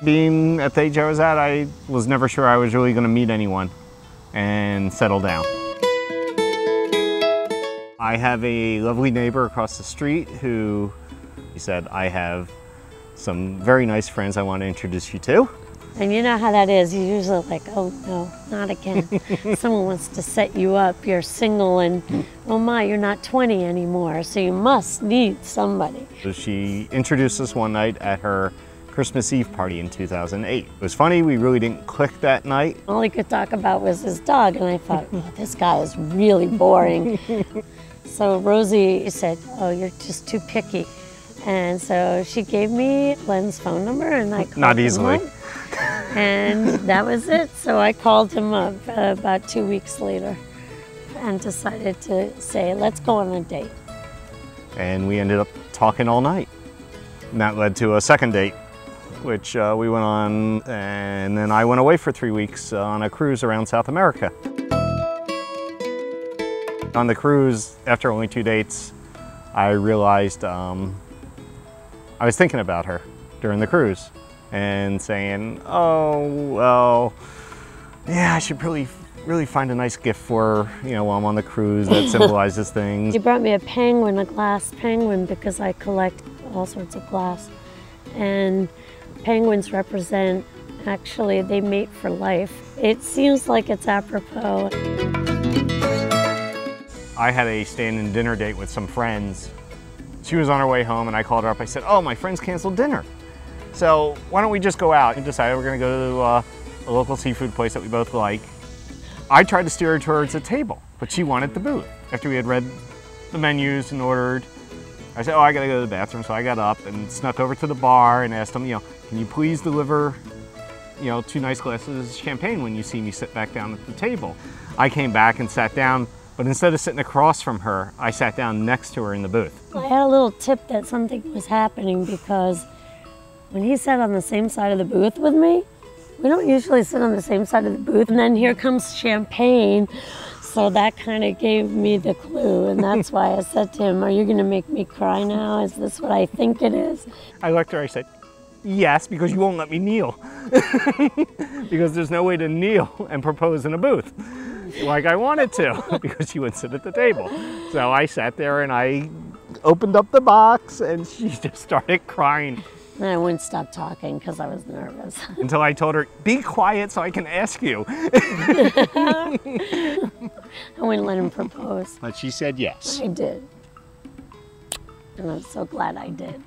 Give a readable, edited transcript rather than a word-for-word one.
Being at the age I was at, I was never sure I was really going to meet anyone and settle down. I have a lovely neighbor across the street who said, I have some very nice friends I want to introduce you to. And you know how that is. You're usually like, oh no, not again. Someone wants to set you up. You're single and, oh my, you're not 20 anymore, so you must need somebody. So she introduced us one night at her Christmas Eve party in 2008. It was funny, we really didn't click that night. All he could talk about was his dog, and I thought, oh, this guy is really boring. So Rosie said, oh, you're just too picky. And so she gave me Glenn's phone number, and I called Not easily. him up. And that was it. So I called him up about 2 weeks later and decided to say, let's go on a date. And we ended up talking all night. And that led to a second date, which we went on, and then I went away for 3 weeks on a cruise around South America. On the cruise, after only 2 dates, I realized I was thinking about her during the cruise and saying, oh, well, yeah, I should really find a nice gift for her, you know, while I'm on the cruise that symbolizes things. He brought me a penguin, a glass penguin, because I collect all sorts of glass. And penguins represent, actually, they mate for life. It seems like it's apropos. I had a stand-in dinner date with some friends. She was on her way home and I called her up. I said, oh, my friends canceled dinner. So why don't we just go out? And decided we're gonna go to a local seafood place that we both like. I tried to steer her towards a table, but she wanted the booth. After we had read the menus and ordered, I said, oh, I gotta go to the bathroom. So I got up and snuck over to the bar and asked them, you know, can you please deliver, you know, 2 nice glasses of champagne when you see me sit back down at the table? I came back and sat down, but instead of sitting across from her, I sat down next to her in the booth. I had a little tip that something was happening, because when he sat on the same side of the booth with me, we don't usually sit on the same side of the booth, and then here comes champagne. So that kind of gave me the clue, and that's why I said to him, are you gonna make me cry now? Is this what I think it is? I looked at her, I said, yes, because you won't let me kneel. Because there's no way to kneel and propose in a booth like I wanted to, because she wouldn't sit at the table. So I sat there and I opened up the box and she just started crying. And I wouldn't stop talking because I was nervous. Until I told her, be quiet so I can ask you. I wouldn't let him propose. But she said yes. I did. And I'm so glad I did.